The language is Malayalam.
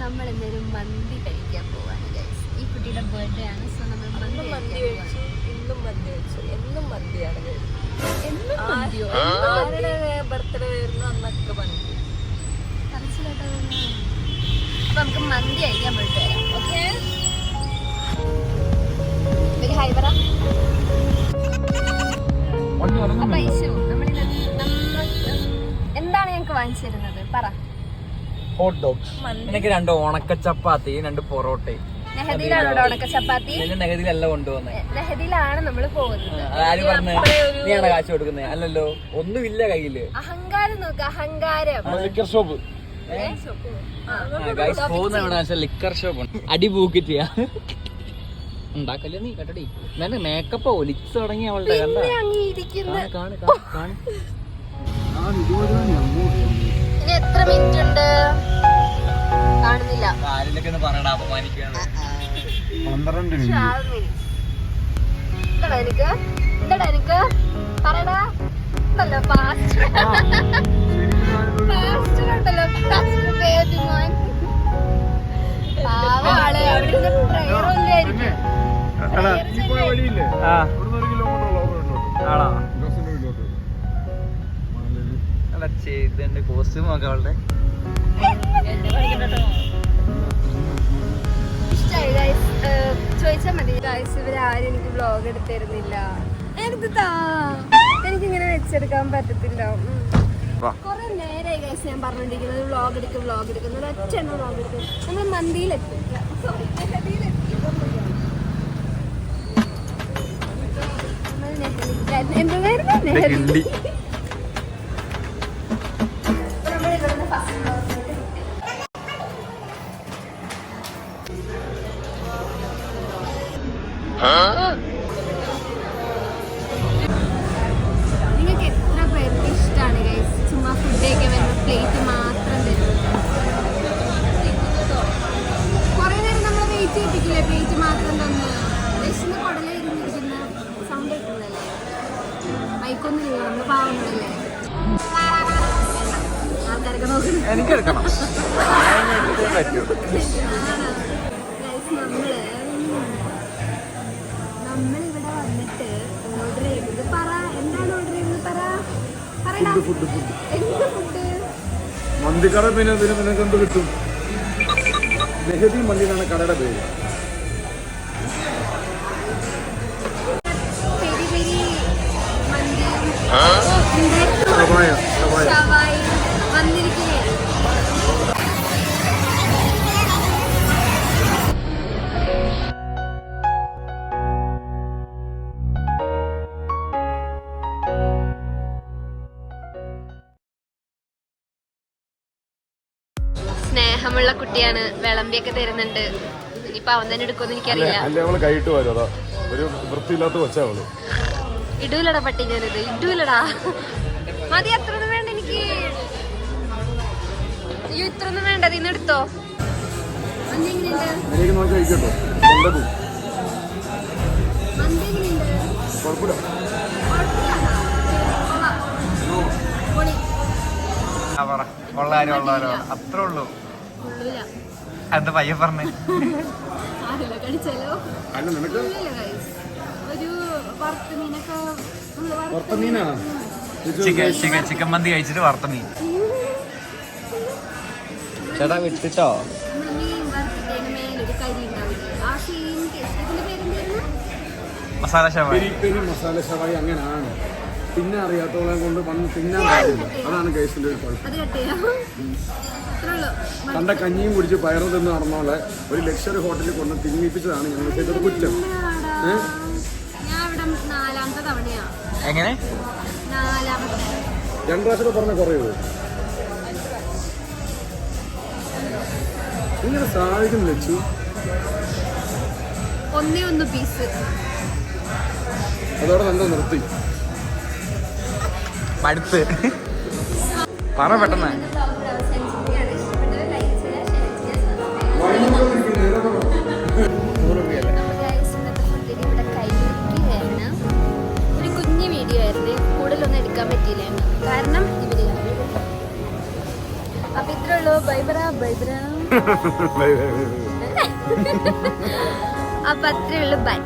നമ്മൾ ഇന്നൊരു മന്തി കഴിക്കാൻ പോവാണ് ഗൈസ്. ഈ കുട്ടിയുടെ ബർത്ത്ഡേ ആണ്. സോ നമ്മൾ മന്തി കഴിച്ചു. ഇന്നും മന്തി വെച്ചു. എന്നും മന്തിയാണ്. ബർത്ത്ഡേ വരുന്നു അന്നൊക്കെ മന്തി. അപ്പൊ നമുക്ക് മന്തി കഴിക്കാൻ പോയിട്ട് വരാം. ഓക്കെ, ഒരു ഹൈ പറ. അപ്പൊ ഇശു എന്താണ് ഞങ്ങൾക്ക് വാങ്ങിച്ചു തരുന്നത്? പറ. Hot dogs. എനിക്ക് 2 ഉണക്ക ചപ്പാത്തി, 2 പൊറോട്ടയും. നെഹദിയിലാണ് ഉണക്ക ചപ്പാത്തി. നെഹദിയിലല്ല കൊണ്ടുവന്നേ. നെഹദിയിലാണ് നമ്മള് പോകുന്നത്. ആര് പറഞ്ഞേ? നീയാണ് കാശ് കൊടുക്കുന്നേ? അല്ലല്ലോ, ഒന്നുമില്ല കയ്യില്. അഹങ്കാരം നോക്ക്, അഹങ്കാരം. Liquor shop. ലിക്കർ ഷോപ്പ് അടി പൂക്കിറ്റ് ഉണ്ടാക്കല്ലേ നീ കേട്ടടി. മേക്കപ്പോ ഒലിച്ചു തുടങ്ങി അവളുടെ. ഇനി എത്ര മിനിറ്റ് ഉണ്ട്? കാണുന്നില്ല. കാലിലൊക്കെ ഒന്ന് പറയടാ, അപമാനിക്കുകയാണ്. 12 മിനിറ്റ്. എന്താടാ എനിക്ക് പറയടാ. ഉണ്ടല്ലോ ഫാസ്റ്റ് ഉണ്ടല്ലോ, ഫാസ്റ്റ് ബേബി മോൻ. പാവാള് അവിടെ പ്രയറൊന്നും ആയിരിക്കും. കോസ്റ്റ്യൂം ഒക്കെ അവളുടെ ഇഷ്ടമായി ഗൈസ്. ചോദിച്ചാൽ മതി ഗൈസ്, ഇവരാരും എനിക്ക് വ്ളോഗ് എടുത്തിരുന്നില്ല. എനിക്കിങ്ങനെ വെച്ചെടുക്കാൻ പറ്റത്തില്ല. കുറെ നേരമായി ഗൈസ് ഞാൻ പറഞ്ഞോണ്ടിരിക്കുന്നത് വ്ളോഗ് എടുക്കുന്നത്. ഒറ്റ വ്ളോഗ് എടുക്കും. നമ്മൾ മന്തിയിലെത്തി. എന്തായിരുന്നു നിങ്ങൾക്ക് എത്ര പേർക്ക് ഇഷ്ടമാണ് ഗൈസ് ചുമ്മാ ഫുഡൊക്കെ വരുന്ന പ്ലേറ്റ് മാത്രം തരുന്നത്? കുറെ നേരം നമ്മൾ വെയിറ്റ് ചെയ്യിപ്പിക്കില്ലേ പ്ലേറ്റ് മാത്രം തന്ന്? വിശന്ന് കുടലിരുന്നിരിക്കുന്ന സൗണ്ട് കിട്ടുന്നതല്ലേ? മൈക്കൊന്നും നമ്മൾ പാവങ്ങളല്ലേ? ആൾക്കാരൊക്കെ നോക്കുന്നു. എനിക്കെടുക്കണം. നമ്മളിവിടെ വന്നിട്ട് ഓർഡർ ചെയ്തത് പറ. എന്താണ് ഓർഡർ ചെയ്തത്? പറ. ഫുഡ് മന്തിക്കട. പിന്നെ എന്ത് കിട്ടും? നെഹദി മന്തി എന്നാണ് കടയുടെ പേര്. പെരി പെരി മന്തിയും ഷവായും വന്നിരിക്കുകയാണ്. സ്നേഹമുള്ള കുട്ടിയാണ്, വിളമ്പിയൊക്കെ തരുന്നുണ്ട്. ഇനിയിപ്പൊ അവൻ തന്നെ എടുക്കുമെന്ന് എനിക്കറിയില്ല. ഇടൂലടാ പട്ടി, ഞാനിത് ഇടൂലടാ. മതി, അത്രയൊന്നും വേണ്ട എനിക്ക്. അയ്യോ, ഇത്രയൊന്നും വേണ്ട. ഇന്ന് എടുത്തോ. മന്തി എങ്ങനെയുണ്ട്? മന്തി എങ്ങനെയുണ്ട്? കൊള്ളാരോ അത്രേ ഉള്ളൂ. എന്താ പയ്യ പറഞ്ഞേ? കടിച്ചാലോ? ഒരു ചിക്കൻ മന്തി കഴിച്ചിട്ട് വറുത്ത മീൻ. ചേട്ടാ വിട്ടിട്ടോ. മസാല ഷവായി. മസാല ഷവായി അങ്ങനെയാണ്. പിന്നെ അറിയാത്തോളെ കൊണ്ട് വന്ന് തിന്നാൻ പറ്റില്ല. അതാണ് കേസിന്റെ ഒരു കുഴപ്പം. കണ്ട കഞ്ഞിയും കുടിച്ച് പയറ് തിന്ന് നടന്നോളെ ഒരു ലക്ഷറി ഹോട്ടലിൽ കൊണ്ട് തിന്നിപ്പിച്ചതാണ് ഞങ്ങൾ ചെയ്തത് കുറ്റം. എങ്ങനെ 2 പ്രാവശ്യം പറഞ്ഞ കുറയോ? ഇങ്ങനെ സാധിക്കും വെച്ചു. ഒന്നേ പീസ് അതോടെ നല്ല നിർത്തി. മടുത്ത് പറ പെട്ടെന്ന്. ഒരു കുഞ്ഞു വീഡിയോ ആയിരുന്നു, കൂടുതലൊന്നും എടുക്കാൻ പറ്റിയില്ല കാരണം ഇവര്. അപ്പൊ ഇത്രേ ഉള്ളൂ. ബൈബറ ബൈബറ. Bye bye bye bye. അപ്പൊ അത്രേ ഉള്ളു. ബൈ.